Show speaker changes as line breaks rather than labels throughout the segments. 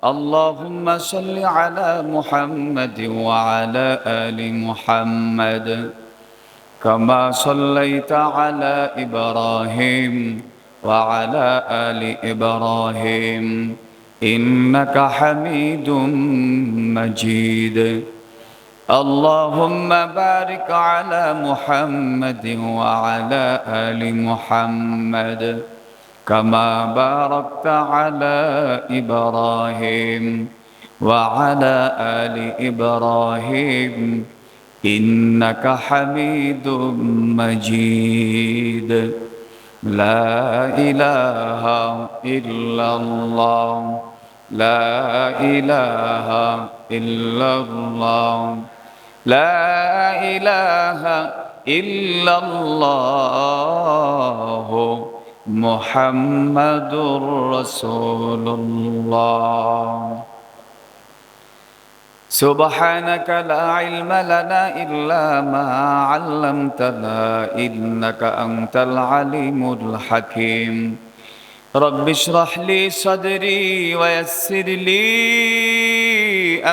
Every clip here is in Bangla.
اللهم صل على محمد وعلى آل محمد كما صليت على إبراهيم وعلى آل إبراهيم إنك حميد مجيد. اللهم بارك على محمد وعلى آل محمد كما باركت على إبراهيم وعلى آل إبراهيم إنك حميد مجيد. لا إله إلا الله لا إله إلا الله لا إله إلا الله محمد رسول الله. سبحانك لا علم لنا إلا ما علمتنا إنك أنت العليم الحكيم. رب اشرح لي صدري ويسر لي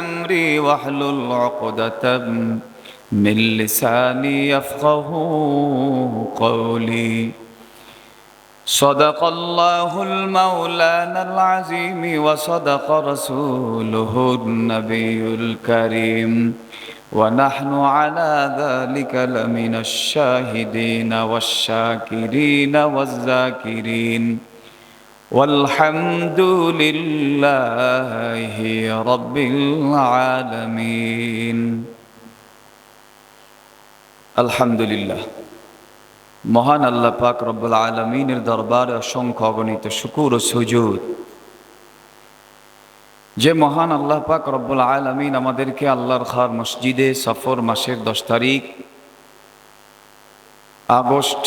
أمري واحلل عقدة من لساني يفقه قولي. صدق الله المولانا العظيم وصدق رسوله النبي الكريم ونحن على ذلك لمن الشاهدين والشاكرين والذاكرين والحمد لله رب العالمين. الحمد لله. মহান আল্লাহ পাক রব্বুল আলামিনের দরবারে অসংখ্য অগণিত শুকর ও সুজুদ। যে মহান আল্লাহ পাক রব্বুল আলামিন আমাদেরকে আল্লাহর খার মসজিদে সফর মাসের 10 তারিখ আগস্ট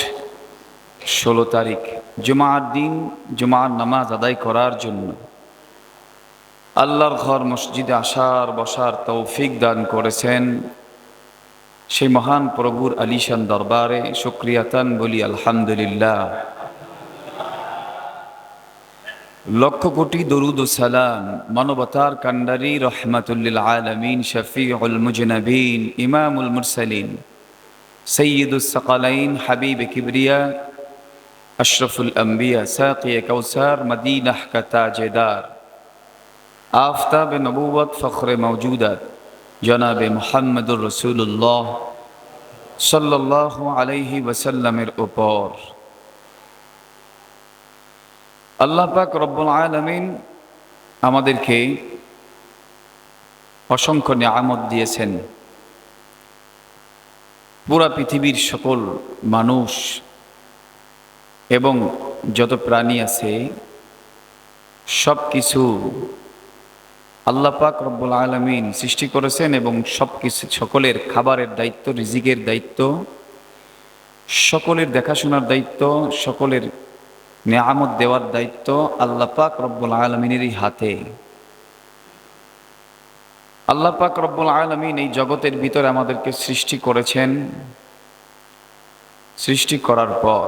16 তারিখ জুমার দিন জুমার নামাজ আদায় করার জন্য আল্লাহর ঘর মসজিদে আসার বসার তৌফিক দান করেছেন, সেই মহান প্রভুর আলিশান দরবারে শুকরিয়াতান বলি আলহামদুলিল্লাহ। লক্ষ কোটি দরুদ ও সালাম মানবতার কান্ডারি রহমাতুল্লিল আলামিন শফিউল মুজনবিন ইমামুল মুরসালিন সৈয়দুস সাকালাইন হাবিব কিবরিয়া আশরফুল আম্বিয়া সাকিয়ে কাউসার মদিনাহ কা তাজেদার আফতাব নবুয়ত ফখরে মওজুদাত জনাবে মুহাম্মদুর রাসূলুল্লাহ সাল্লাল্লাহু আলাইহি ওয়াসাল্লামের উপর আল্লাহ পাক রব্বুল আলামিন আমাদেরকে অসংখ্য নিয়ামত দিয়েছেন। পুরা পৃথিবীর সকল মানুষ এবং যত প্রাণী আছে সব কিছু আল্লাহ পাক রব্বুল আলামিন সৃষ্টি করেছেন এবং সব কিছু সকলের খাবারের দায়িত্ব, রিজিকের দায়িত্ব, সকলের দেখাশোনার দায়িত্ব, সকলের নেয়ামত দেওয়ার দায়িত্ব আল্লাহ পাক রব্বুল আলামিনেরই হাতে। আল্লাহ পাক রব্বুল আলামিন এই জগতের ভিতরে আমাদেরকে সৃষ্টি করেছেন। সৃষ্টি করার পর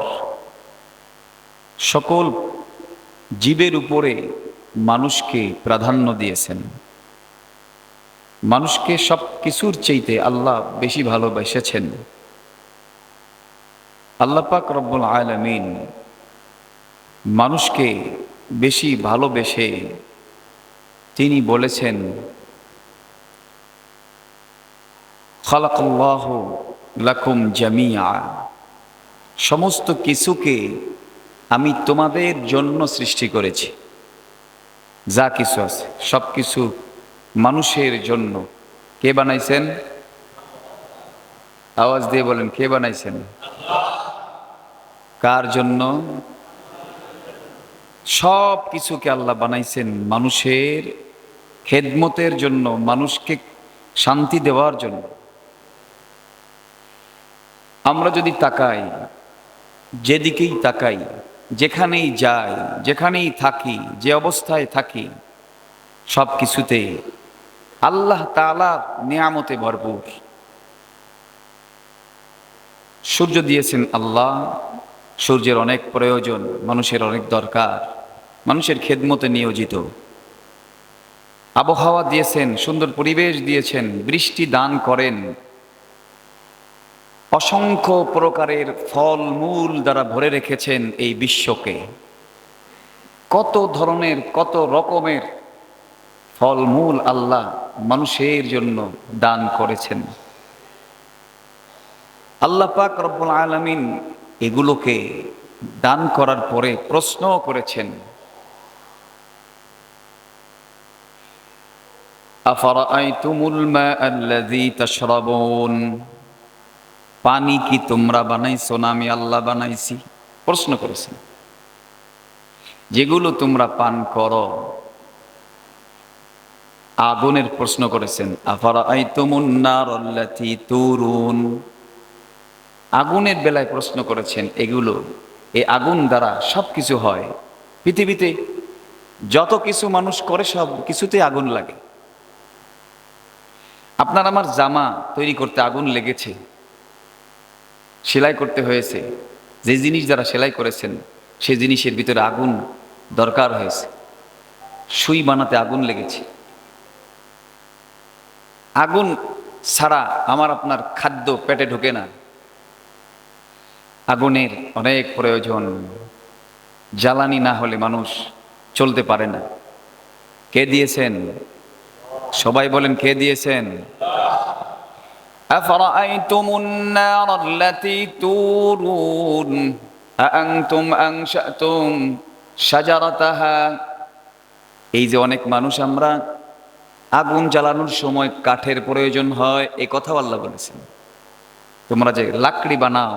সকল জীবের উপরে মানুষকে প্রাধান্য দিয়েছেন। মানুষকে সব কিছুর চাইতে আল্লাহ বেশি ভালোবেসেছেন। আল্লাহ পাক রব্বুল আলামিন মানুষকে বেশি ভালোবেসে তিনি বলেছেন, খালাকাল্লাহু লাকুম জামিআ, সমস্ত কিছুকে আমি তোমাদের জন্য সৃষ্টি করেছি। যা কিছু আছে সব কিছু মানুষের জন্য। কে বানাইছেন? আওয়াজ দিয়ে বলেন, কে বানাইছেন? কার জন্য? সব কিছুকে আল্লাহ বানাইছেন মানুষের খেদমতের জন্য, মানুষকে শান্তি দেওয়ার জন্য। আমরা যদি তাকাই, যেদিকেই তাকাই, যেখানেই যাই, যেখানেই থাকি, যে অবস্থায় থাকি, সব কিছুতে আল্লাহ তাআলার নিয়ামতে ভরপুর। সূর্য দিয়েছেন আল্লাহ, সূর্যের অনেক প্রয়োজন, মানুষের অনেক দরকার, মানুষের খেদমতে নিয়োজিত। আবহাওয়া দিয়েছেন, সুন্দর পরিবেশ দিয়েছেন, বৃষ্টি দান করেন, অসংখ্য প্রকারের ফল মূল দ্বারা ভরে রেখেছেন এই বিশ্বকে। কত ধরনের কত রকমের ফল মূল আল্লাহ মানুষের জন্য দান করেছেন। আল্লাহ পাক রব্বুল আলামিন এগুলোকে দান করার পরে প্রশ্ন করেছেন, আফারাআইতুমুল মাআল্লাযী তাশরাবুন, পানি কি তোমরা বানাইছো না আমি আল্লাহ বানাইছি? প্রশ্ন করেছেন। যেগুলো তোমরা পান করো, আগুনের প্রশ্ন করেছেন, আফারাআইতুমুন নারাল্লাতী তুরুন, আগুনের বেলায় প্রশ্ন করেছেন। এগুলো এই আগুন দ্বারা সব কিছু হয়। পৃথিবীতে যত কিছু মানুষ করে সব কিছুতে আগুন লাগে। আপনার আমার জামা তৈরি করতে আগুন লেগেছে, সেলাই করতে হয়েছে, যে জিনিস দ্বারা সেলাই করেছেন সেই জিনিসের ভিতরে আগুন দরকার হয়েছে। সুই বানাতে আগুন লেগেছে। আগুন ছাড়া আমার আপনার খাদ্য পেটে ঢোকে না। আগুনের অনেক প্রয়োজন। জ্বালানি না হলে মানুষ চলতে পারে না। কে দিয়েছেন? সবাই বলেন, কে দিয়েছেন? আফরাআইতুমুন নারাল্লাতী তুরুন আআনতুম আনশাতুম শাজারাতাহা, এই যে অনেক মানুষ আমরা আগুন জ্বালানোর সময় কাঠের প্রয়োজন হয়, এই কথাও আল্লাহ বলেছেন। তোমরা যে লাকড়ি বানাও,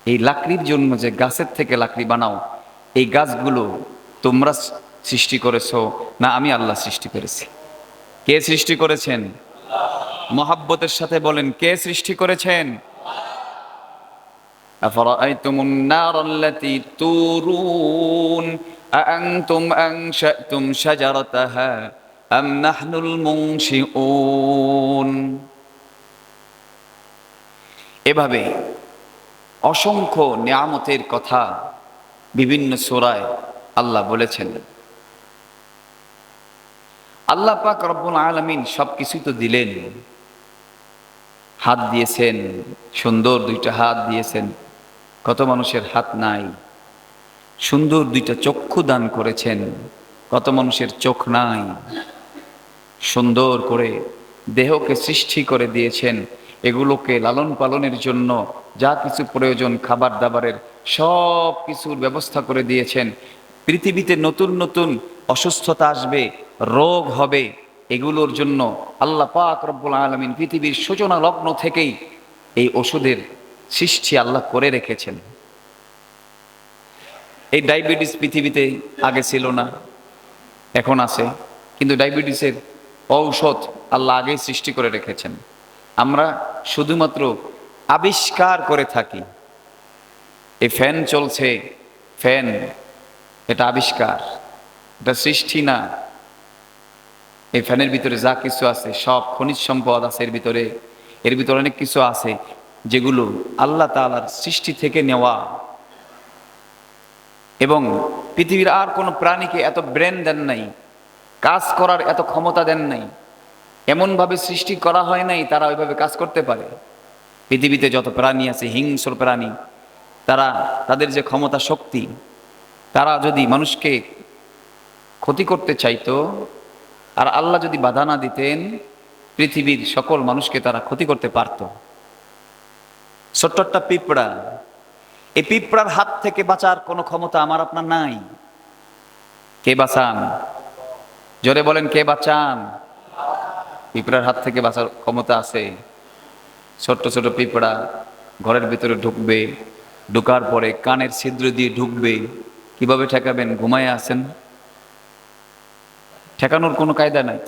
এই লাকড়ির জন্য যে গাছের থেকে লাকড়ি বানাও, এই গাছগুলো তোমরা সৃষ্টি করেছো না আমি আল্লাহ সৃষ্টি করেছি? কে সৃষ্টি করেছেন? মহাব্বতের সাথে বলেন, কে সৃষ্টি করেছেন? আফরাআইতুমুন নারাল্লাতী তুরুন আআনতুম আনশাতুম শাজারাতাহা আম নাহনুল মুনশিউন। এভাবে অসংখ্য নিয়ামতের কথা বিভিন্ন সূরায় আল্লাহ বলেছেন। আল্লাহ পাক রব্বুল আলামিন সবকিছুই তো দিলেন। হাত দিয়েছেন, সুন্দর দুইটা হাত দিয়েছেন। কত মানুষের হাত নাই। সুন্দর দুইটা চক্ষু দান করেছেন, কত মানুষের চোখ নাই। সুন্দর করে দেহকে সৃষ্টি করে দিয়েছেন। এগুলোকে লালন পালনের জন্য যা কিছু প্রয়োজন খাবার দাবারের সব কিছুর ব্যবস্থা করে দিয়েছেন। পৃথিবীতে নতুন নতুন অসুস্থতা আসবে, রোগ হবে, এগুলোর জন্য আল্লাহ পাক রব্বুল আলামিন পৃথিবীর সূচনা লগ্ন থেকেই এই ওষুধের সৃষ্টি আল্লাহ করে রেখেছেন। এই ডায়াবেটিস পৃথিবীতে আগে ছিল না, এখন আছে, কিন্তু ডায়াবেটিসের ঔষধ আল্লাহ আগেই সৃষ্টি করে রেখেছেন। আমরা শুধুমাত্র আবিষ্কার করে থাকি। এই ফ্যান চলছে, ফ্যান এটা আবিষ্কার, এটা সৃষ্টি না। এই ফ্যানের ভিতরে যা কিছু আছে সব খনিজ সম্পদ আছে এর ভিতরে। এর ভিতরে অনেক কিছু আছে যেগুলো আল্লাহ তাআলার সৃষ্টি থেকে নেওয়া। এবং পৃথিবীর আর কোনো প্রাণীকে এত ব্রেন দেন নাই, কাজ করার এত ক্ষমতা দেন নাই, এমনভাবে সৃষ্টি করা হয় নাই তারা ওইভাবে কাজ করতে পারে। পৃথিবীতে যত প্রাণী আছে, হিংস্র প্রাণী, তাদের যে ক্ষমতা শক্তি, তারা যদি মানুষকে ক্ষতি করতে চাইতো আর আল্লাহ যদি বাধা না দিতেন, পৃথিবীর সকল মানুষকে তারা ক্ষতি করতে পারত। ছোট্ট একটা পিঁপড়া, এই পিঁপড়ার হাত থেকে বাঁচার কোনো ক্ষমতা আমার আপনার নাই। কে বাঁচান? জোরে বলেন, কে বাঁচান? পিঁপড়ার হাত থেকে বাঁচার ক্ষমতা আছে। ছোট্ট ছোট পিঁপড়া ঘরের ভিতরে ঢুকবে, ঢুকার পরে কানের ছিদ্র দিয়ে ঢুকবে। কিভাবে ঠেকাবেন? ঘুমায় আছেন, ঠেকানোর কোনো কায়দা নাই।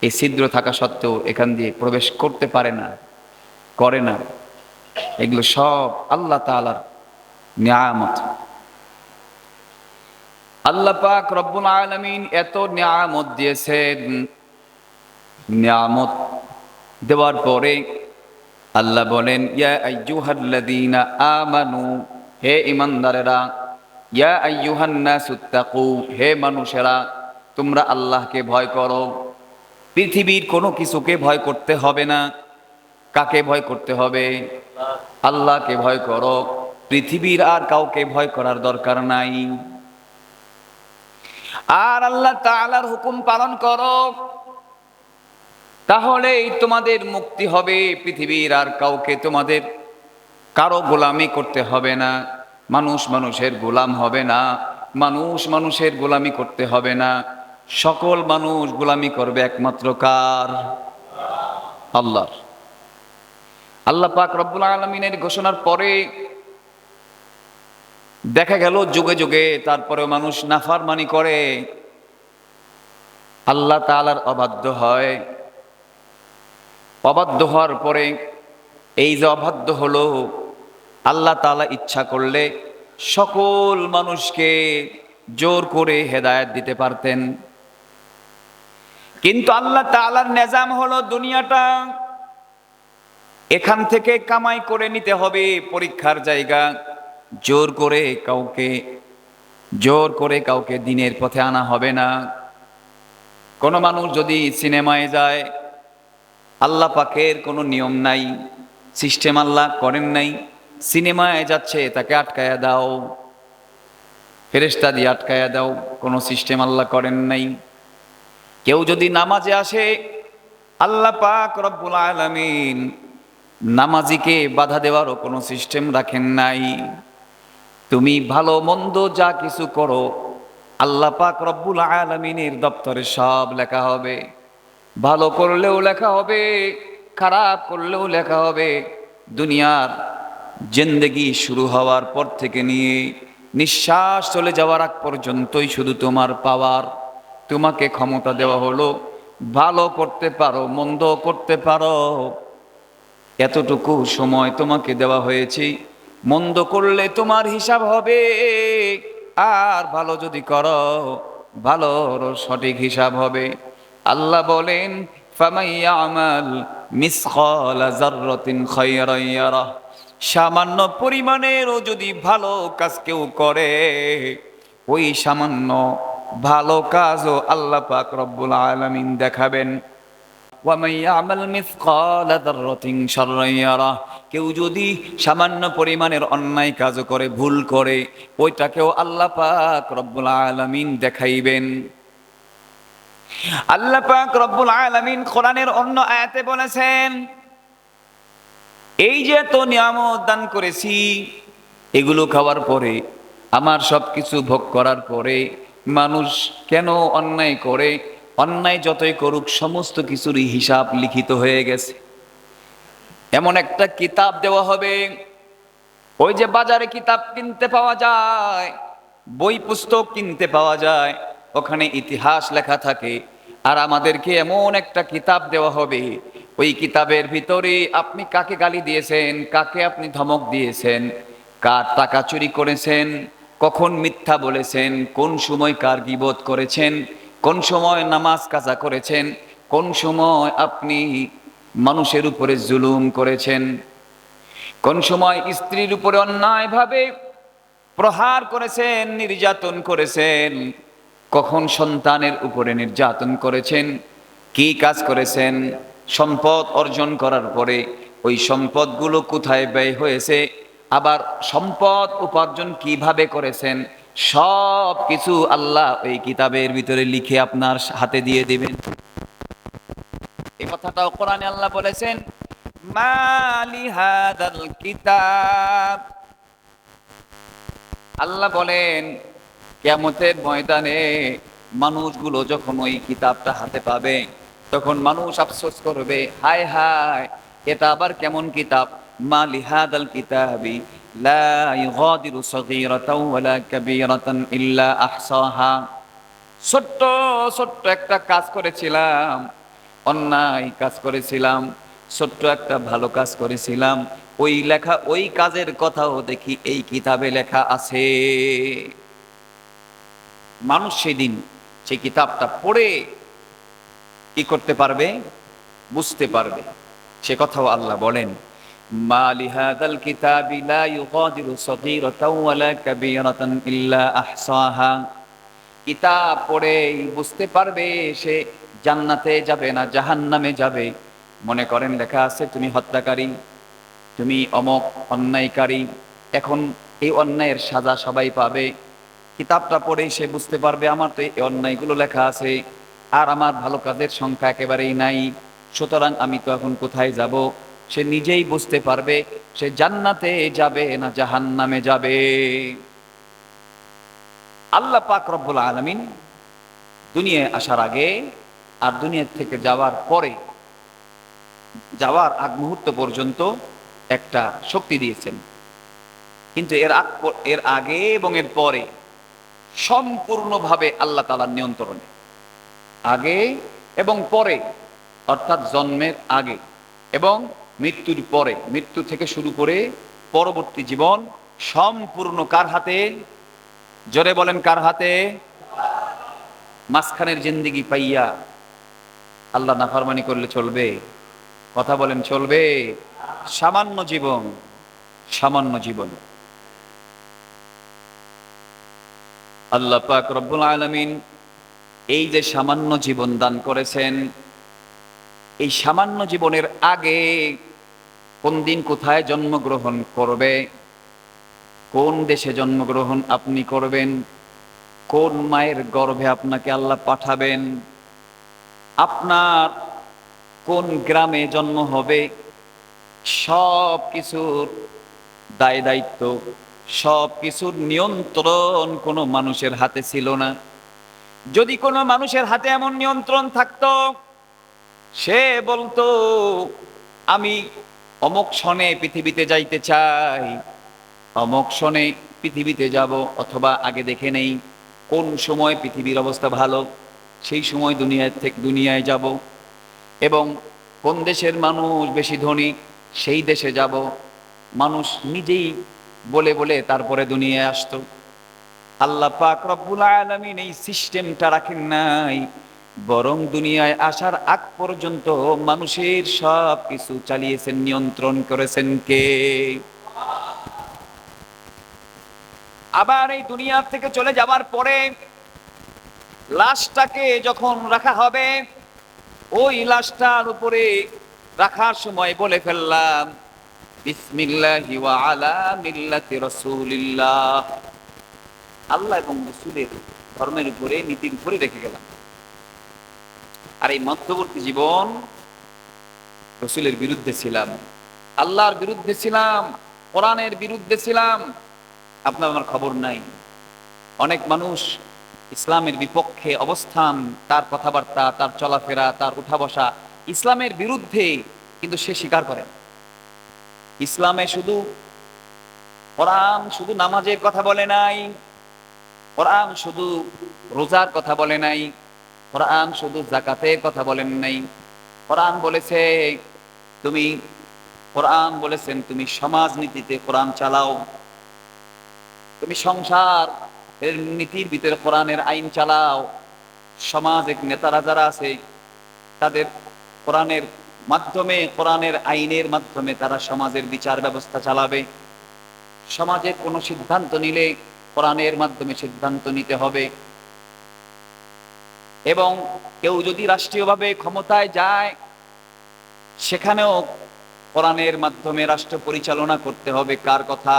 এই ছিদ্র থাকা সত্ত্বেও এখান দিয়ে প্রবেশ করতে পারে না, করে না। এগুলো সব আল্লাহ তাআলার নিয়ামত। আল্লাহ পাক রব্বুল আলামিন এত নিয়ামত দিয়েছেন। নিয়ামত দেওয়ার পরে আল্লাহ বলেন, ইয়া আইয়ুহাল্লাযীনা আমানু, হে ঈমানদারেরা, ইয়া আইয়ুহান নাসুত্তাকু, হে মানুষেরা, তোমরা আল্লাহকে ভয় করো। পৃথিবীর কোনো কিছুকে ভয় করতে হবে না। কাকে ভয় করতে হবে? আল্লাহকে ভয় করো। পৃথিবীর আর কাউকে ভয় করার দরকার নাই। আর আল্লাহ তাআলার হুকুম পালন করো, তাহলেই তোমাদের মুক্তি হবে। পৃথিবীর আর কাউকে তোমাদের কারো গোলামি করতে হবে না। মানুষ মানুষের গোলাম হবে না। মানুষ মানুষের গোলামি করতে হবে না। সকল মানুষ গোলামি করবে একমাত্র কার? আল্লাহর। আল্লাহ পাক রব্বুল আলামিনের ঘোষণার পরে দেখা গেল যুগে যুগে তারপরেও মানুষ নাফরমানি করে, আল্লাহ তাআলার অবাধ্য হয়। অবাধ্য হওয়ার পরে এই যে অবাধ্য হলো, আল্লাহ তাআলা ইচ্ছা করলে সকল মানুষকে জোর করে হেদায়েত দিতে পারতেন। কিন্তু আল্লাহ তাআলার নিজাম হলো দুনিয়াটা এখান থেকে কামাই করে নিতে হবে, পরীক্ষার জায়গা। জোর করে কাউকে দিনের পথে আনা হবে না। কোন মানুষ যদি সিনেমায় যায়, আল্লাহ পাকের কোনো নিয়ম নাই, সিস্টেম আল্লাহ করেন নাই। সিনেমায় যাচ্ছে, তাকে আটকায়া দাও, ফেরেশতা দিয়ে আটকায়া দাও, কোনো সিস্টেম আল্লাহ করেন নাই। কেউ যদি নামাজে আসে, আল্লাহ পাক রব্বুল আলামিন নামাজিকে বাধা দেওয়ারও কোনো সিস্টেম রাখেন নাই। তুমি ভালো মন্দ যা কিছু করো, আল্লাহ পাক রব্বুল আলামিনের দপ্তরে সব লেখা হবে। ভালো করলেও লেখা হবে, খারাপ করলেও লেখা হবে। দুনিয়ার জিন্দেগি শুরু হওয়ার পর থেকে নিয়ে নিঃশ্বাস চলে যাওয়ার আগ পর্যন্তই শুধু তোমার পাওয়ার। তোমাকে ক্ষমতা দেওয়া হলো ভালো করতে পারো, মন্দ করতে পারো। এতটুকু সময় তোমাকে দেওয়া হয়েছে। মন্দ করলে তোমার হিসাব হবে, আর ভালো যদি করো, ভালোর সঠিক হিসাব হবে। আল্লাহ বলেন, ফামাইয়ামাল মিসকালা যাররাতিন খায়রান ইয়ারাহ, সামান্য পরিমাণেরও যদি ভালো কাজ কেউ করে, ওই সামান্য ভালো কাজও আল্লাহ পাক রব্বুল আলামিন দেখাবেন। ওয়ামান ইয়ামাল মিসকালা যাররাতিন শাররান ইয়ারাহ, কেউ যদি সামান্য পরিমাণের অন্যায় কাজ করে, ভুল করে, ওইটাকেও আল্লাহ পাক রব্বুল আলামিন দেখাইবেন। আল্লাহ পাক রব্বুল আলামিন কোরআনের অন্য আয়াতে বলেছেন, এই যে এত নিয়ামত দান করেছি, এগুলো খাওয়ার পরে, আমার সবকিছু ভোগ করার পরে মানুষ কেন অন্যায় করে? অন্যায় যতই করুক সমস্ত কিছুরই হিসাব লিখিত হয়ে গেছে। এমন একটা কিতাব দেওয়া হবে, ওই যে বাজারে কিতাব কিনতে পাওয়া যায়, বই পুস্তক কিনতে পাওয়া যায়, ওখানে ইতিহাস লেখা থাকে। আর আমাদেরকে এমন একটা কিতাব দেওয়া হবে, ওই কিতাবের ভিতরে আপনি কাকে গালি দিয়েছেন, কাকে আপনি ধমক দিয়েছেন, কার টাকা চুরি করেছেন, কখন মিথ্যা বলেছেন, কোন সময় কার গীবত করেছেন, কোন সময় নামাজ কাজা করেছেন, কোন সময় আপনি মানুষের উপরে জুলুম করেছেন, কোন সময় স্ত্রীর উপরে অন্যায়ভাবে প্রহার করেছেন, নির্যাতন করেছেন, কখন সন্তানের উপরে নির্যাতন করেছেন, কি কাজ করেছেন, সম্পদ অর্জন করার পরে ওই সম্পদগুলো কোথায় ব্যয় হয়েছে, আবার সম্পদ উপার্জন কিভাবে করেছেন, সব কিছু আল্লাহ ওই কিতাবের ভিতরে লিখে আপনার হাতে দিয়ে দিবেন। এই কথাটাও কোরআনে আল্লাহ বলেছেন, মালি হাদাল কিতাব। আল্লাহ বলেন, কিয়ামতের ময়দানে মানুষগুলো যখন ওই কিতাবটা হাতে পাবে, তখন মানুষ আফসোস করবে, হায় হায়, এটা আবার কেমন কিতাব? মালি হাদাল কিতাবি লা ইউগাদিরু সগীরাতাও ওয়ালা কাবীরাতান ইল্লা আহসাহা। ছোট্ট ছোট্ট একটা কাজ করেছিলাম, অন্যায় কাজ করেছিলাম, ছোট্ট একটা ভালো কাজ করেছিলাম, ওই লেখা, ওই কাজের কথাও দেখি এই কিতাবে লেখা আছে। মানুষ সেদিন সেই কিতাবটা পড়ে কি করতে পারবে? বুঝতে পারবে। সে কথাও আল্লাহ বলেন, মা লিহাদাল কিতাবি লা ইউগাদিরু সগীরাতাও ওয়ালা কাবীরাতান ইল্লা আহসাহা। কিতাব পড়েই বুঝতে পারবে সে জান্নাতে যাবে না জাহান্নামে যাবে। মনে করেন লেখা আছে তুমি হত্যাকারী, তুমি অমক অন্যায়কারী, এখন এই অন্যায়ের সাজা সবাই পাবে। কিতাবটা পড়েই সে বুঝতে পারবে আমার তো এই অন্যায়গুলো লেখা আছে, আর আমার ভালো কাজের সংখ্যা একেবারেই নাই, সুতরাং আমি তো এখন কোথায় যাব। সে নিজেই বুঝতে পারবে সে জান্নাতে যাবে না জাহান্নামে যাবে। আল্লাহ পাক রব্বুল আলামিন দুনিয়ায় আসার আগে আর দুনিয়া থেকে যাওয়ার পরে, যাওয়ার আগ মুহূর্ত পর্যন্ত একটা শক্তি দিয়েছেন, কিন্তু এর আগে এবং এর পরে সম্পূর্ণভাবে আল্লাহ তাআলার নিয়ন্ত্রণে। আগে এবং পরে, অর্থাৎ জন্মের আগে এবং মৃত্যুর পরে, মৃত্যু থেকে শুরু করে পরবর্তী জীবন সম্পূর্ণ কার হাতে? জোরে বলেন কার হাতে? মাঝখানের জিন্দেগি পাইয়া আল্লাহ নাফরমানি করলে চলবে? কথা বলেন চলবে? সামান্য জীবন, সামান্য জীবন আল্লাহ পাক রব্বুল আলামিন এই যে সামান্য জীবন দান করেছেন, এই সামান্য জীবনের আগে কোন দিন কোথায় জন্মগ্রহণ করবে, কোন দেশে জন্মগ্রহণ আপনি করবেন, কোন মায়ের গর্ভে আপনাকে আল্লাহ পাঠাবেন, আপনার কোন গ্রামে জন্ম হবে, সব কিছুর দায় দায়িত্ব, সব কিছুর নিয়ন্ত্রণ কোনো মানুষের হাতে ছিল না। যদি কোনো মানুষের হাতে এমন নিয়ন্ত্রণ থাকতো, সে বলতো আমি অমুক সনে পৃথিবীতে যাইতে চাই, অমুক সনে পৃথিবীতে যাব, অথবা আগে দেখে নেই কোন সময় পৃথিবীর অবস্থা ভালো, সেই সময় দুনিয়ায় যাব, এবং কোন দেশের মানুষ বেশি ধনী সেই দেশে যাব। মানুষ নিজেই বলে বলে তারপরে দুনিয়ায় আসতো। আল্লাহ পাক রব্বুল আলামিন এই সিস্টেমটা রাখেন নাই, বরং দুনিয়ায় আসার আগ পর্যন্ত মানুষের সব কিছু চালিয়েছেন, নিয়ন্ত্রণ করেছেন কে? আবার এই দুনিয়া থেকে চলে যাবার পরে লাশটাকে যখন রাখা হবে, ওই লাশটার উপরে রাখার সময় বলে ফেললাম বিসমিল্লাহি ওয়া আলা মিল্লাতি রাসূলিল্লাহ, আল্লাহ এবং রাসূলের ধর্মের উপরে, নীতির উপরে রেখে গেলাম। আর এই মধ্যবর্তী জীবন রাসূলের বিরুদ্ধে ছিলাম, আল্লাহর বিরুদ্ধে ছিলাম, কোরআনের বিরুদ্ধে ছিলাম, আপনার আমার খবর নাই। অনেক মানুষ ইসলামের বিপক্ষে অবস্থান, তার কথাবার্তা, তার চলাফেরা, তার উঠা বসা ইসলামের বিরুদ্ধে, কিন্তু সে স্বীকার করে ইসলামে শুধু কোরআন শুধু নামাজের কথা বলে নাই, কোরআন শুধু রোজার কথা বলে নাই, কোরআন শুধু যাকাতের কথা বলেন নাই। কোরআন বলেছে তুমি, কোরআন বলেছেন তুমি সমাজনীতিতে কোরআন চালাও, তুমি সংসার এর নীতির ভিতরে কোরআনের আইন চালাও। সমাজের নেতারা যারা আছে তাদের কোরআনের মাধ্যমে, কোরআনের আইনের মাধ্যমে তারা সমাজের বিচার ব্যবস্থা চালাবে। সমাজের কোনো সিদ্ধান্ত নিলে কোরআনের মাধ্যমে সিদ্ধান্ত নিতে হবে। এবং কেউ যদি রাষ্ট্রীয়ভাবে ক্ষমতায় যায়, সেখানেও কোরআনের মাধ্যমে রাষ্ট্র পরিচালনা করতে হবে। কার কথা?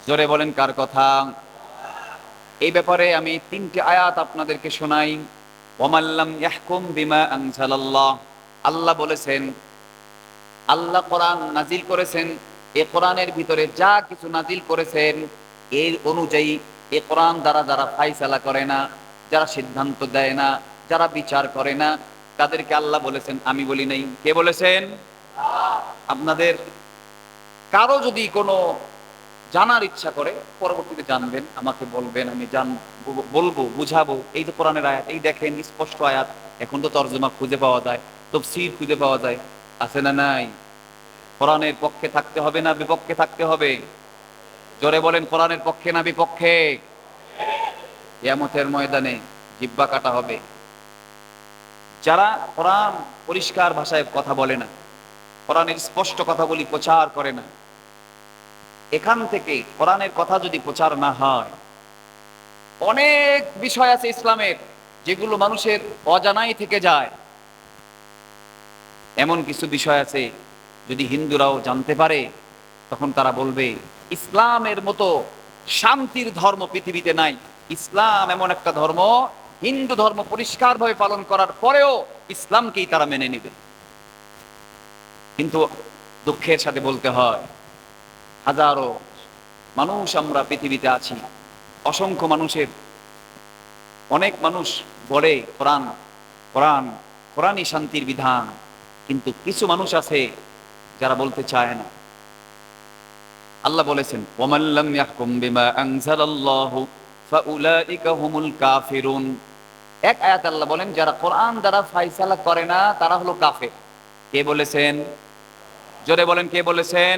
জোরে বলেন কার কথা? এই ব্যাপারে আমি 3টি আয়াত আপনাদেরকে শোনাই। ওয়ামাল্লাম ইয়াহকুম বিমা আনজালাল্লাহ, আল্লাহ বলেছেন, আল্লাহ কোরআন নাজিল করেছেন, এই কোরআনের ভিতরে যা কিছু নাজিল করেছেন এর অনুযায়ী, এই কোরআন দ্বারা যারা ফায়সালা করে না, যারা সিদ্ধান্ত দেয় না, যারা বিচার করে না, তাদেরকে আল্লাহ বলেছেন, আমি বলি নাই। কে বলেছেন? আপনাদের কারো যদি কোনো জানার ইচ্ছা করে পরবর্তীতে জানবেন, আমাকে বলবেন, আমি বলবো, বুঝাবো। এই তো কোরআনের আয়াত, এই দেখেন স্পষ্ট আয়াত। এখন তো তরজমা খুঁজে পাওয়া যায়, তাফসীর খুঁজে পাওয়া যায়, আছে না নাই? কোরআনের পক্ষে থাকতে হবে না বিপক্ষে থাকতে হবে? জোরে বলেন কোরআনের পক্ষে না বিপক্ষে? কিয়ামতের ময়দানে জিহ্বা কাটা হবে যারা কোরআন পরিষ্কার ভাষায় কথা বলে না, কোরআনের স্পষ্ট কথাগুলি প্রচার করে না। এখান থেকে কোরআনের কথা যদি প্রচার না হয়, অনেক বিষয় আছে ইসলামের যেগুলো মানুষের অজানাই থেকে যায়। এমন কিছু বিষয় আছে যদি হিন্দুরাও জানতে পারে তখন তারা বলবে ইসলামের মতো শান্তির ধর্ম পৃথিবীতে নাই। ইসলাম এমন একটা ধর্ম, হিন্দু ধর্ম পরিষ্কারভাবে পালন করার পরেও ইসলামকেই তারা মেনে নেবে। কিন্তু দুঃখের সাথে বলতে হয়, হাজারো মানুষ আমরা পৃথিবীতে আছি, অসংখ্য মানুষের, অনেক মানুষ বলে কোরআন কোরআন কোরআনই শান্তির বিধান, কিন্তু কিছু মানুষ আছে যারা বলতে চায় না। আল্লাহ বলেছেন ওয়ামান লাম ইয়াহকুম বিমা আনজালাল্লাহু ফাউলাইকা হুমুল কাফিরুন। এক আয়াত আল্লাহ বলেন যারা কোরআন দ্বারা ফয়সালা করে না তারা হলো কাফের। কে বলেছেন? জোরে বলেন, কে বলেছেন?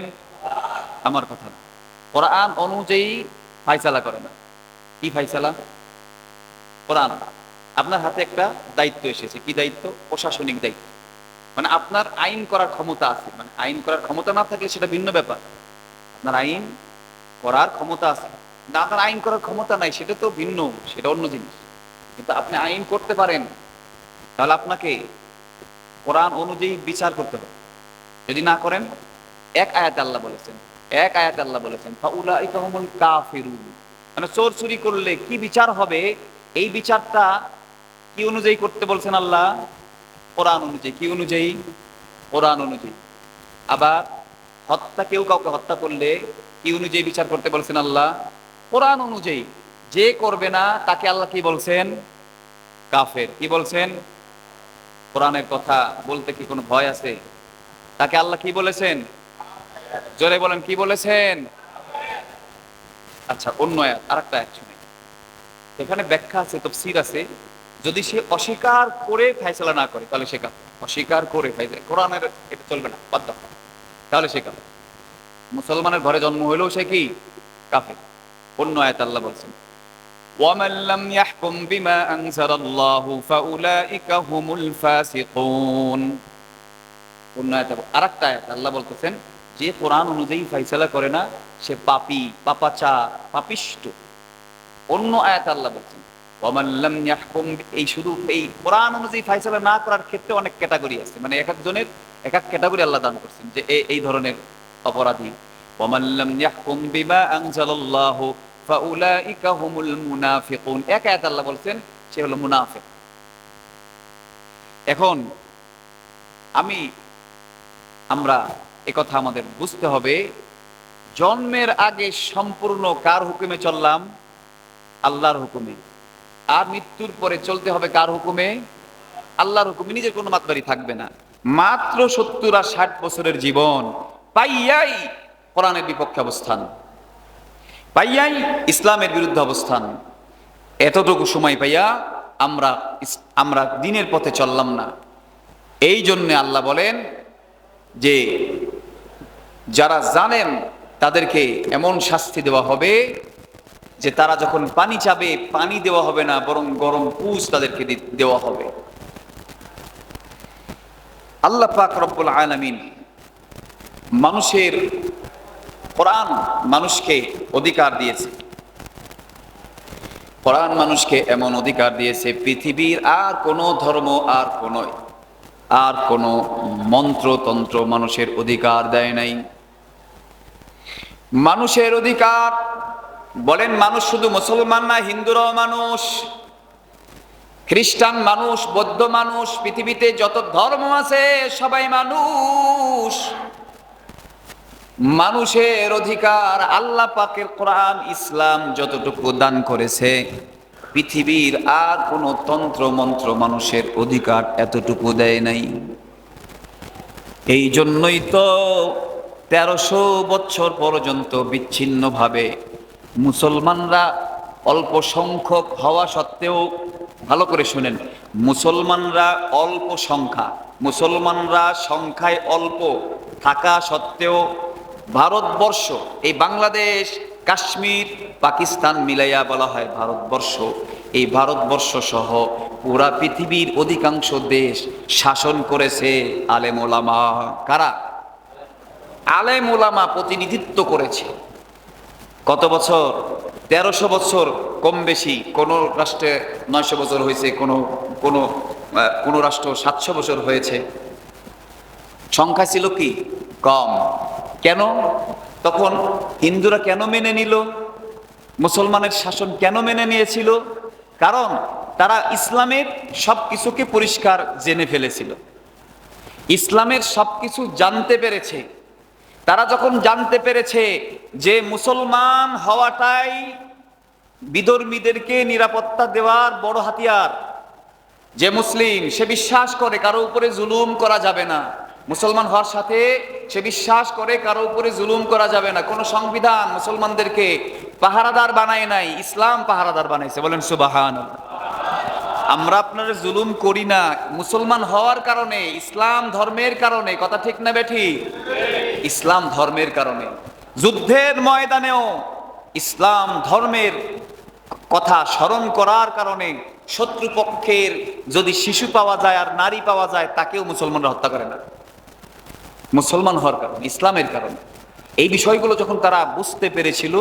আমার কথা না। কোরআন অনুযায়ী ফয়সালা করে না। কি ফয়সালা? কোরআন। আপনার হাতে একটা দায়িত্ব এসেছে, কি দায়িত্ব? প্রশাসনিক দায়িত্ব। মানে আপনার আইন করার ক্ষমতা আছে, মানে আইন করার ক্ষমতা না থাকলে সেটা ভিন্ন ব্যাপার। আপনার আইন করার ক্ষমতা আছে, না আপনার আইন করার ক্ষমতা নাই সেটা তো ভিন্ন, সেটা অন্য জিনিস। কিন্তু আপনি আইন করতে পারেন, তাহলে আপনাকে কোরআন অনুযায়ী বিচার করতে হবে। যদি না করেন, এক আয়াতে আল্লাহ বলেছেন, এক আয়াতে আল্লাহ বলেছেন ফাউলাইকা হুমুল কাফিরুন, মানে চোর চুরি করলে কি বিচার হবে এই বিচারটা কি অনুযায়ী করতে বলছেন আল্লাহ? কোরআন অনুযায়ী। কি অনুযায়ী? কোরআন অনুযায়ী। আবার হত্যা, কেউ কাউকে হত্যা করলে কি অনুযায়ী বিচার করতে বলছেন আল্লাহ? কোরআন অনুযায়ী। যে করবে না তাকে আল্লাহ কি বলছেন? কাফের। কি বলছেন? কোরআনের কথা বলতে কি কোনো ভয় আছে? তাকে আল্লাহ কি বলেছেন? জোরে বলেন, কি বলেছেন? আচ্ছা, অন্য আয়াত, আরেকটা আয়াত শুনি। এখানে ব্যাখ্যা আছে, তাফসীর আছে। যদি সে অস্বীকার করে ফয়সালা না করে তাহলে সে কাফের। অস্বীকার করে ফয়সালা, কোরআনের এটা চলবে না, বাদ দাও, তাহলে সে কাফের। মুসলমানের ঘরে জন্ম হইলেও সে কি? কাফের। অন্য আয়াত আল্লাহ বলছেন ওয়ামান লাম ইয়াহকুম বিমা আনজালাল্লাহু ফাউলাইকা হুমুল ফাসিকুন। অন্য আয়াত, আরেকটা আয়াত আল্লাহ বলতেছেন যে কোরআন অনুযায়ী ফয়সালা করে না সে পাপী, পাপাচার, পাপিষ্ঠ। অন্য আয়াত আল্লাহ বলছেন ওয়ামান লাম ইয়াহকুম, এই শুধু এই কোরআন অনুযায়ী ফয়সালা না করার ক্ষেত্রে অনেক ক্যাটাগরি আছে, মানে এক একজনের এক এক ক্যাটাগরি আল্লাহ দান করছেন যে এই ধরনের অপরাধী। ওয়ামান লাম ইয়াহকুম বিমা আনজালাল্লাহু ফাউলাইকা হুমুল মুনাফিকুন। এক আয়াত আল্লাহ বলছেন সে হলো মুনাফিক। এখন আমরা একথা আমাদের বুঝতে হবে, জন্মের আগে সম্পূর্ণ কার হুকুমে চললাম? আল্লাহর হুকুমে। আর মৃত্যুর পরে চলতে হবে কার হুকুমে? আল্লাহর হুকুমে। নিজের কোনো মাতবাড়ি থাকবে না। মাত্র 70 আর 60 বছরের জীবন পাইয়াই কোরআনের বিপক্ষে অবস্থান, পাইয়াই ইসলামের বিরুদ্ধে অবস্থান। এতটুকু সময় পাইয়া আমরা দিনের পথে চললাম না। এই জন্য আল্লাহ বলেন যে যারা জানেন তাদেরকে এমন শাস্তি দেওয়া হবে যে তারা যখন পানি চাবে পানি দেওয়া হবে না, বরং গরম পুষ তাদেরকে দেওয়া হবে। আল্লাহ পাক রব্বুল আলামিন মানুষের, কোরআন মানুষকে অধিকার দিয়েছে, কোরআন মানুষকে এমন অধিকার দিয়েছে পৃথিবীর আর কোনো ধর্ম, আর কোনো মন্ত্রতন্ত্র মানুষের অধিকার দেয় নাই। মানুষের অধিকার বলেন, মানুষ শুধু মুসলমান না, হিন্দুরাও মানুষ, খ্রিস্টান মানুষ, বৌদ্ধ মানুষ, পৃথিবীতে যত ধর্ম আছে সবাই মানুষ। মানুষের অধিকার আল্লাহ পাকের কোরআন ইসলাম যতটুকু দান করেছে পৃথিবীর আর কোনো তন্ত্র মন্ত্র মানুষের অধিকার এতটুকু দেয় নাই। এই জন্যই তো 1300 বছর পর্যন্ত বিচ্ছিন্নভাবে মুসলমানরা অল্প সংখ্যক হওয়া সত্ত্বেও, ভালো করে শুনেন, মুসলমানরা অল্প সংখ্যা, মুসলমানরা সংখ্যায় অল্প থাকা সত্ত্বেও ভারতবর্ষ, এই বাংলাদেশ, কাশ্মীর, পাকিস্তান মিলাইয়া বলা হয় ভারতবর্ষ, এই ভারতবর্ষ সহ পুরা পৃথিবীর অধিকাংশ দেশ শাসন করেছে আলেম ওলামা। কারা? আলেম ওলামা প্রতিনিধিত্ব করেছে। কত বছর? 1300 বছর কম বেশি, কোনো রাষ্ট্রে 900 বছর হয়েছে, কোনো রাষ্ট্র 700 বছর হয়েছে। সংখ্যা ছিল কি কম। কেন? তখন হিন্দুরা কেন মেনে নিল? মুসলমানের শাসন কেন মেনে নিয়েছিল? কারণ তারা ইসলামের সবকিছুকে পরিষ্কার জেনে ফেলেছিল, ইসলামের সবকিছু জানতে পেরেছে। তারা যখন জানতে পেরেছে যে মুসলমান হওয়াটাই বিধর্মীদেরকে নিরাপত্তা দেওয়ার বড় হাতিয়ার, যে মুসলিম সে বিশ্বাস করে কারো উপরে জুলুম করা যাবে না, মুসলমান হওয়ার সাথে সে বিশ্বাস করে কারো উপরে জুলুম করা যাবে না। কোন সংবিধান মুসলমানদেরকে পাহারাদার বানায় নাই, ইসলাম পাহারাদার বানাইছে। বলেন সুবহানাল্লাহ। আমরা আপনারা জুলুম করি না মুসলমান হওয়ার কারণে, ইসলাম ধর্মের কারণে। কথা ঠিক না বেঠি? ইসলাম ধর্মের কারণে। যুদ্ধের ময়দানেও ইসলাম ধর্মের কথা স্মরণ করার কারণে শত্রুপক্ষের যদি শিশু পাওয়া যায় আর নারী পাওয়া যায়, তাকেও মুসলমানরা হত্যা করে না, মুসলমান হওয়ার কারণে, ইসলামের কারণে। এই বিষয়গুলো যখন তারা বুঝতে পেরেছিল,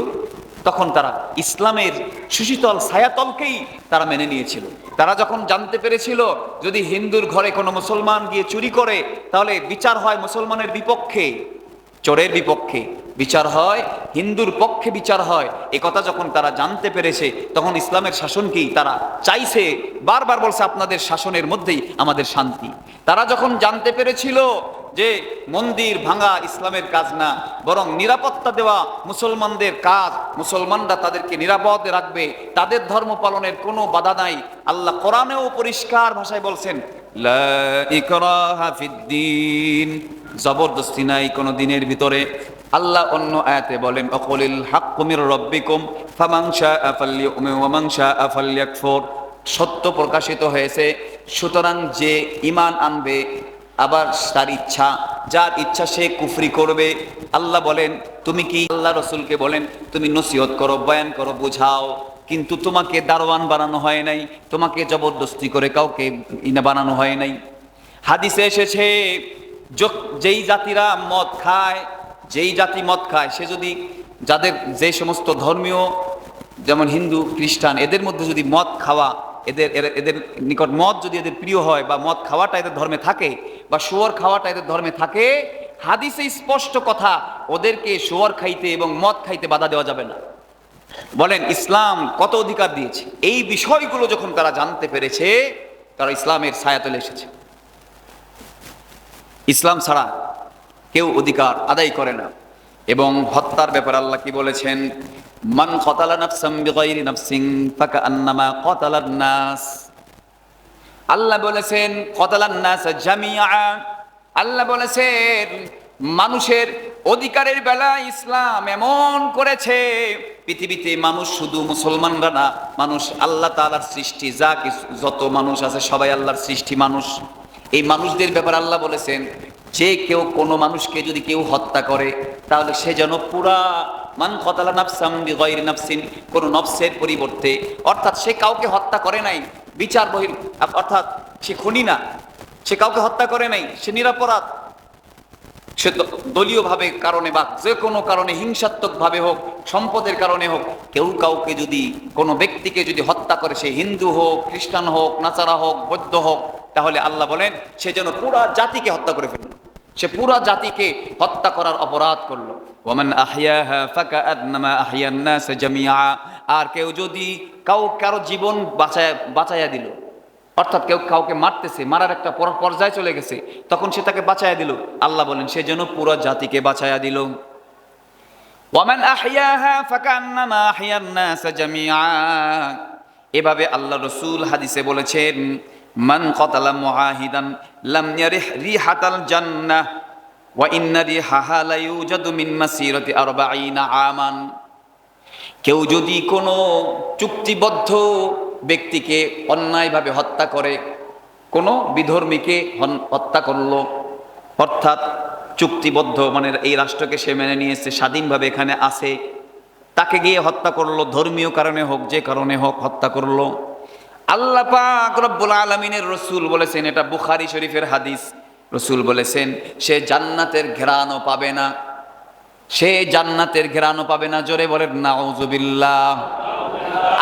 তখন তারা ইসলামের সুশীতল ছায়াতলকেই তারা মেনে নিয়েছিল। তারা যখন জানতে পেরেছিল যদি হিন্দুর ঘরে কোনো মুসলমান গিয়ে চুরি করে, তাহলে বিচার হয় মুসলমানের বিপক্ষে, চোরের বিপক্ষে বিচার হয়, হিন্দুর পক্ষে বিচার হয়। এ কথা যখন তারা জানতে পেরেছে, তখন ইসলামের শাসনকেই তারা চাইছে, বারবার বলছে আপনাদের শাসনের মধ্যেই আমাদের শান্তি। তারা যখন জানতে পেরেছিল যে মন্দির ভাঙা ইসলামের কাজ না, বরং নিরাপত্তা দেওয়া মুসলমানদের কাজ, মুসলমানরা তাদেরকে নিরাপদ রাখবে, তাদের ধর্ম পালনের কোনো বাধা নাই। আল্লাহ কোরআনেও পরিষ্কার ভাষায় বলছেন, লা ইকরাহা ফিদ্দীন, জবরদস্তি নাই কোনো দিনের ভিতরে। আল্লাহ অন্য আয়াতে বলেন, অকুলিল হাক্কু মির রব্বিকুম ফামান শাআ ফালইউমিন ওয়া মান শাআ ফালইয়াকফুর। সত্য প্রকাশিত হয়েছে, সুতরাং যে ঈমান আনবে, আবার তার ইচ্ছা, যার ইচ্ছা সে কুফরি করবে। আল্লাহ বলেন, তুমি কি আল্লাহ রসুলকে বলেন তুমি নসিহত করো, বয়ান করো, বুঝাও, কিন্তু তোমাকে দারোয়ান বানানো হয় নাই, তোমাকে জবরদস্তি করে কাউকে বানানো হয় নাই। হাদিসে এসেছে, যেই জাতিরা মদ খায়, যেই জাতি মদ খায়, সে যদি যাদের যে সমস্ত ধর্মীয়, যেমন হিন্দু খ্রিস্টান, এদের মধ্যে যদি মদ খাওয়া, এদের নিকট মদ যদি এদের প্রিয় হয়, বা মদ খাওয়াটা এদের ধর্মে থাকে, বা শুয়োর খাওয়াটা এদের ধর্মে থাকে, হাদিসে স্পষ্ট কথা, ওদেরকে শুয়োর খাইতে এবং মদ খাইতে বাধা দেওয়া যাবে না। বলেন ইসলাম কত অধিকার দিয়েছে। এই বিষয়গুলো যখন তারা জানতে পেরেছে, তারা ইসলামের ছায়াতলে এসেছে। ইসলাম ছাড়া কেউ অধিকার আদায় করে না। এবং হত্যার ব্যাপারে আল্লাহ কি বলেছেন, মান কতালা নাফসাম বিগাইরি নাফসিন ফাকান্নামা কতালান নাস। আল্লাহ বলেছেন কতালান নাস জামিআ। আল্লাহ বলেছেন মানুষের অধিকারের বেলায় ইসলাম এমন করেছে, পৃথিবীতে মানুষ শুধু মুসলমানরা না, মানুষ আল্লাহ তাআলার সৃষ্টি, যা কিছু যত মানুষ আছে সবাই আল্লাহর সৃষ্টি মানুষ। এই মানুষদের ব্যাপারে আল্লাহ বলেছেন, যে কেউ কোনো মানুষকে যদি কেউ হত্যা করে, তাহলে সে যেন পুরা মান কতালা নাফসাম বিগাইরি নাফসিন, কোন নফসের পরিবর্তে, অর্থাৎ সে কাউকে হত্যা করে নাই বিচার বহির, অর্থাৎ সে খুনি না, সে কাউকে হত্যা করে নাই, সে নিরপরাধ। সে দলীয়ভাবে কারণে বা যে কোনো কারণে, হিংসাত্মক ভাবে হোক, সম্পদের কারণে হোক, কেউ কাউকে যদি, কোনো ব্যক্তিকে যদি হত্যা করে, সে হিন্দু হোক, খ্রিস্টান হোক, নাসারা হোক, বৌদ্ধ হোক, তাহলে আল্লাহ বলেন সে যেন পুরা জাতিকে হত্যা করে ফেলল, সে পুরা জাতিকে হত্যা করার অপরাধ করলো। ওয়ামান আহইয়াহা ফাকাআন্নামা আহইয়ান নাস জামিআ। আর কেউ যদি কারো জীবন বাঁচায়া দিল, অর্থাৎ কেউ কাউকে মারতেছে, মারার একটা পর্যায়ে চলে গেছে, তখন সে তাকে বাঁচায়া দিল, আল্লাহ বলেন সে যেন পুরো জাতিকে বাঁচায়া দিল। ওয়ামান আহইয়াহা ফাকান্নামা আহইয়ান নাস জামিআ। এভাবে আল্লাহ রাসূল হাদিসে বলেছেন, মান কতালা মুআহিদান লাম ইয়ারিহ রিহাতাল জান্নাহ ওয়া ইন্না রিহাহা লা ইউজাদু মিন মাসিরাতি 40 আমান। কেউ যদি কোনো চুক্তিবদ্ধ ব্যক্তিকে অন্যায়ভাবে হত্যা করে, কোনো বিধর্মীকে হত্যা করলো, অর্থাৎ চুক্তিবদ্ধ মানে এই রাষ্ট্রকে সে মেনে নিয়েছে, স্বাধীনভাবে এখানে আছে, তাকে গিয়ে হত্যা করলো, ধর্মীয় কারণে হোক, যে কারণে হোক হত্যা করলো, আল্লাহ পাক রব্বুল আলামিনের রসুল বলেছেন, এটা বুখারী শরীফের হাদিস, রসুল বলেছেন সে জান্নাতের ঘ্রাণও পাবে না, সে জান্নাতের ঘ্রাণও পাবে না। জোরে বলেন নাউজুবিল্লাহ।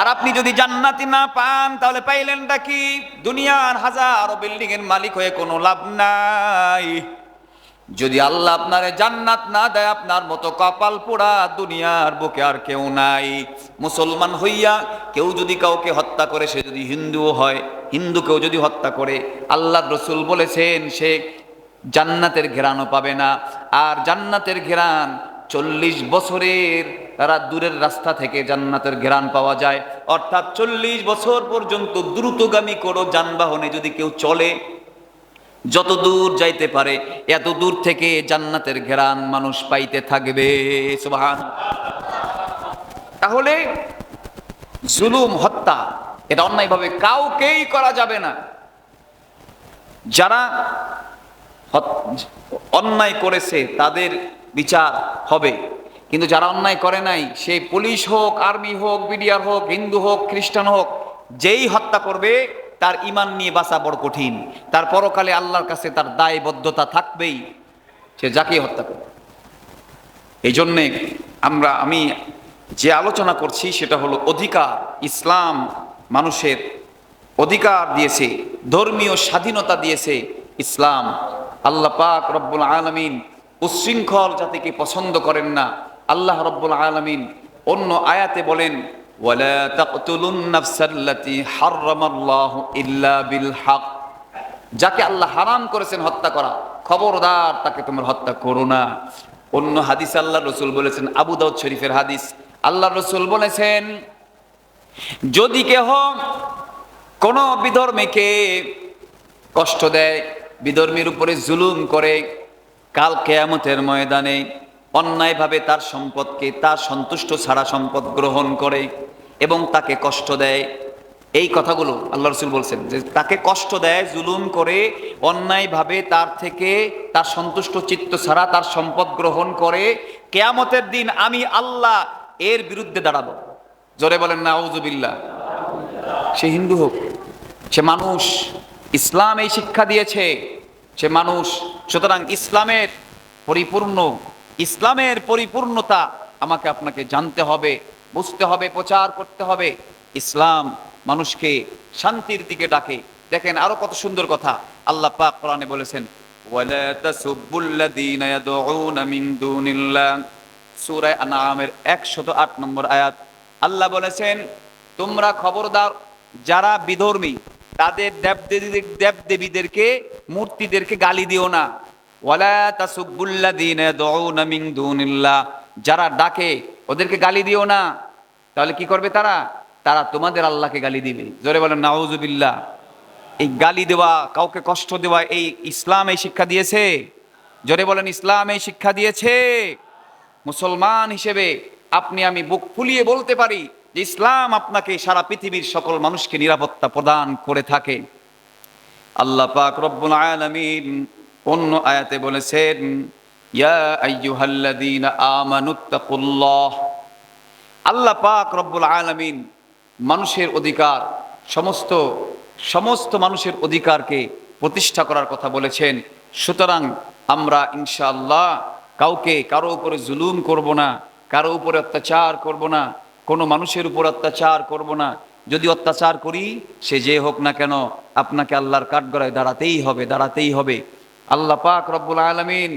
আর আপনি যদি জান্নাতি না পান তাহলে পাইলেনটা কি? দুনিয়ার হাজারো বিল্ডিং এর মালিক হয়ে কোনো লাভ নাই। যদি আল্লাহ আপনারে জান্নাত না দেয়, আপনার মতো কপাল পোড়া দুনিয়ার বুকে আর কেউ নাই। মুসলমান হইয়া কেউ যদি কাউকে হত্যা করে, সে যদি হিন্দুও হয়, হিন্দুকেও যদি হত্যা করে, আল্লাহ রসুল বলেছেন সে জান্নাতের ঘ্রাণও পাবে না। আর জান্নাতের ঘ্রাণ 40 বছরের তারা দূরের রাস্তা থেকে জান্নাতের ঘ্রাণ পাওয়া যায়। অর্থাৎ 40 বছর পর্যন্ত দ্রুতগামী কোনো যানবাহনে যদি কেউ চলে, যত দূর যাইতে পারে এত দূর থেকে জান্নাতের ঘ্রাণ মানুষ পাইতে থাকবে। সুবহান। তাহলে জুলুম, হত্যা, এটা অন্যায়ভাবে কাউকেই করা যাবে না। যারা অন্যায় করেছে তাদের বিচার হবে, কিন্তু যারা অন্যায় করে নাই, সে পুলিশ হোক, আর্মি হোক, বিডিআর হোক, হিন্দু হোক, খ্রিস্টান হোক, যেই হত্যা করবে তার ঈমান নিয়ে বাঁচা বড় কঠিন। তার পরকালে আল্লাহর কাছে তার দায়বদ্ধতা থাকবেই, সে যাকেই হত্যা করবে। এই জন্যে আমি যে আলোচনা করছি সেটা হলো অধিকার। ইসলাম মানুষের অধিকার দিয়েছে, ধর্মীয় স্বাধীনতা দিয়েছে ইসলাম। আল্লাহ পাক রব্বুল আলামিন উচ্ছৃঙ্খল জাতিকে পছন্দ করেন না। আল্লাহ রব্বুল আলামিন অন্য আয়াতে বলেন, ওয়ালা তাকতুলুন নাফসাল্লাতী হারামাল্লাহু ইল্লা বিল হক। যাকে আল্লাহ হারাম করেছেন হত্যা করা, খবরদার তাকে তোমরা হত্যা করো না। অন্য হাদিস আল্লাহ রসুল বলেছেন, আবু দাউদ শরীফের হাদিস, আল্লাহ রসুল বলেছেন, যদি কেহ কোনো বিধর্মীকে কষ্ট দেয়, বিধর্মীর উপরে জুলুম করে, কাল কিয়ামতের ময়দানে অন্যায়ভাবে তার সম্পদকে, তার সন্তুষ্ট ছাড়া সম্পদ গ্রহণ করে এবং তাকে কষ্ট দেয়, এই কথাগুলো আল্লাহ রসুল বলছেন যে তাকে কষ্ট দেয়, জুলুম করে, অন্যায়ভাবে তার থেকে তার সন্তুষ্ট চিত্ত ছাড়া তার সম্পদ গ্রহণ করে, কিয়ামতের দিন আমি আল্লাহ এর বিরুদ্ধে দাঁড়াবো। জোরে বলেন নাউজুবিল্লাহ। সে হিন্দু হোক, সে মানুষ, ইসলাম এই শিক্ষা দিয়েছে, সে মানুষ। সুতরাং ইসলামের পরিপূর্ণতা আমাকে আপনাকে জানতে হবে, বুঝতে হবে, প্রচার করতে হবে। ইসলাম মানুষকে শান্তির দিকে ডাকে। দেখেন আরো কত সুন্দর কথা আল্লাহ পাক কোরআনে বলেছেন, ওয়ালা তাসুবুল্লাযীনা ইয়াদউনা মিন দুনিল্লাহ, সূরা আনআমের 108 নম্বর আয়াত। আল্লাহ বলেছেন, তোমরা খবরদার যারা বিধর্মী তাদের দেবদেবীদেরকে, মূর্তিদেরকে গালি দিও না। ওয়ালা তাসুবুল্লাযীনা ইয়াদউনা মিন দুনিল্লাহ, যারা ডাকে ওদেরকে গালি দিও না। তাহলে কি করবে তারা? তারা তোমাদের আল্লাহকে গালি দিবে। জোরে বলেন নাউজুবিল্লাহ। এই গালি দেওয়া, কাউকে কষ্ট দেওয়া, এই ইসলাম এই শিক্ষা দিয়েছে? জোরে বলেন ইসলাম এই শিক্ষা দিয়েছে? মুসলমান হিসেবে আপনি আমি বুক ফুলিয়ে বলতে পারি যে ইসলাম আপনাকে সারা পৃথিবীর সকল মানুষকে নিরাপত্তা প্রদান করে থাকে। আল্লাহ পাক রব্বুল আলামিন অন্য আয়াতে বলেছেন, ইয়া আইয়ুহাল্লাযীনা আমানুত্তাকুল্লাহ। আল্লাহ পাক রব্বুল আলামিন মানুষের অধিকার, সমস্ত মানুষের অধিকারকে প্রতিষ্ঠা করার কথা বলেছেন। সুতরাং আমরা ইনশাআল্লাহ কারো উপরে জুলুম করব না, কারো উপরে অত্যাচার করব না, কোনো মানুষের উপর অত্যাচার করব না। যদি অত্যাচার করি, সে যে হোক না কেন, আপনাকে আল্লাহর কাঠগড়ায় দাঁড়াতেই হবে। আল্লাহ পাক রব্বুল আলামিন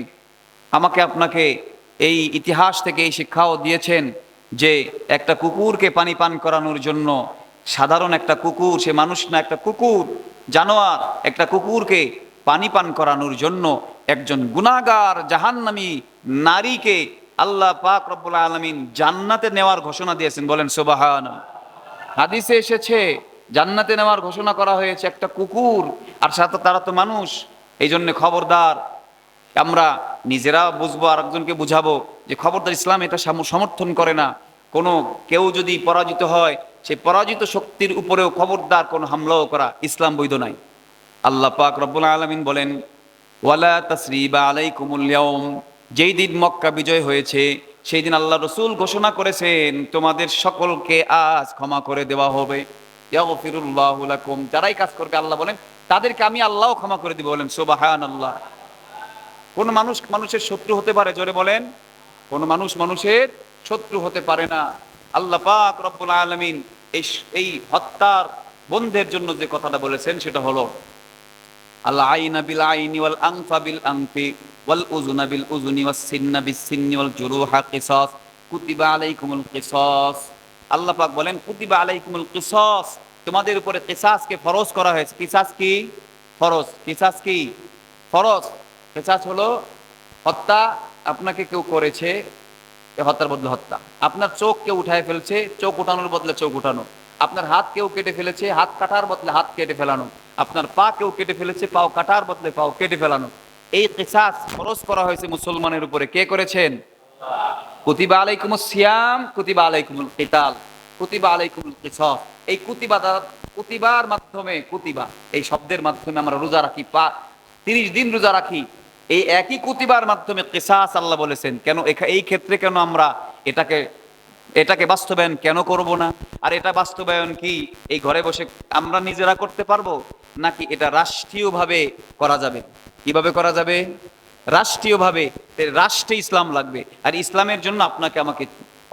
আমাকে আপনাকে এই ইতিহাস থেকে এই শিক্ষাও দিয়েছেন যে একটা কুকুরকে পানি পান করানোর জন্য, সাধারণ একটা কুকুর, সে মানুষ না, একটা কুকুর, জানোয়ার, একটা কুকুরকে পানি পান করানোর জন্য একজন গুনাহগার জাহান্নামী নারীকে আল্লাহ পাক রব্বুল আলামিন জান্নাতে নেওয়ার ঘোষণা দিয়েছেন। বলেন সুবহানাল্লাহ। হাদিসে এসেছে জান্নাতে নেওয়ার ঘোষণা করা হয়েছে একটা কুকুর, আর সাথে তারা তো মানুষ। এই জন্য খবরদার, আমরা নিজেরা বুঝবো, আর একজনকে বুঝাবো যে খবরদার, ইসলাম এটা সমর্থন করে না। কেউ যদি পরাজিত হয়, সেই পরাজিত শক্তির উপরেও খবরদার কোনো হামলাও করা ইসলাম বৈধ নাই। আল্লাহ পাক রব্বুল আলামিন বলেন, ওয়ালা তাসরিবা আলাইকুমুল ইয়াউম, যেই দিন মক্কা বিজয় হয়েছে সেই দিন আল্লাহ রসুল ঘোষণা করেছেন তোমাদের সকলকে আজ ক্ষমা করে দেওয়া হবে। ইয়াগফিরুল্লাহু লাকুম, যারাই কাজ করবে আল্লাহ বলেন তাদেরকে আমি আল্লাহও ক্ষমা করে দিব। বলেন সুবহানাল্লাহ। কোন মানুষের শত্রু হতে পারে? জোরে বলেন। কোনো মানুষ মানুষের শত্রু হতে পারে না। আল্লাহ পাক রব্বুল আলামিন এই হত্যার বন্ধের জন্য যে কথাটা বলেছেন সেটা হলো আল আইনা বিল আইনি ওয়াল আনফা বিল আনফি ওয়াল উযুনা বিল উযুনি ওয়াস সিন্না বিস সিন্নি ওয়াল জুরুহা কিসাস কুতিবা আলাইকুমুল কিসাস। আল্লাহ পাক বলেন কুতিবা আলাইকুমুল কিসাস, তোমাদের উপরে কিসাসকে ফরজ করা হয়েছে। কিসাস কি? ফরজ। কিসাস কি? ফরজ। কিসাস হলো হত্যা। আপনাকে কেউ করেছে, এ হত্যার বদলে হত্যা। আপনার চোখ কেউ উঠায় ফেলছে, চোখ উঠানোর বদলে চোখ উঠানো। আপনার হাত কেউ কেটে ফেলেছে, হাত কাটার বদলে হাত কেটে ফেলানো। আপনার পা কেউ কেটে ফেলেছে, পাও কাটার বদলে পাও কেটে ফেলানো। এই কিসাস ফরজ করা হয়েছে মুসলমানের উপরে। কে করেছেন? কুতিবা আলাইকুমুস সিয়াম কুতিবা আলাইকুমুল কিতাল কুতিবা আলাইকুমুল কিসাস। এই কুতিবার মাধ্যমে, কুতিবা এই শব্দের মাধ্যমে আমরা রোজা রাখি, 30 দিন রোজা রাখি। এই একই কুতিবার মাধ্যমে কিসাস আল্লাহ বলেছেন। কেন এই ক্ষেত্রে কেন আমরা এটাকে এটাকে বাস্তবায়ন কেন করব না? আর এটা বাস্তবায়ন কি এই ঘরে বসে আমরা নিজেরা করতে পারবো, নাকি এটা রাষ্ট্রীয়ভাবে করা যাবে? কিভাবে করা যাবে? রাষ্ট্রীয়ভাবে। রাষ্ট্রে ইসলাম লাগবে, আর ইসলামের জন্য আপনাকে আমাকে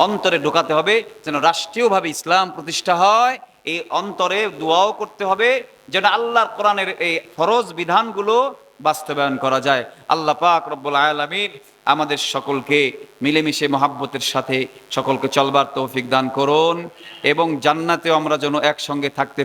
অন্তরে ঢোকাতে হবে যেন রাষ্ট্রীয়ভাবে ইসলাম প্রতিষ্ঠা হয়। এই অন্তরে দোয়াও করতে হবে যেন আল্লাহর কোরআনের এই ফরজ বিধানগুলো বাস্তবায়ন করা যায়। আল্লাহ পাক রব্বুল আলামিন আমাদের সকলকে মিলেমিশে মহাব্বতের সাথে সকলকে চলবার তৌফিক দান করুন, এবং জান্নাতেও আমরা যেন একসঙ্গে থাকতে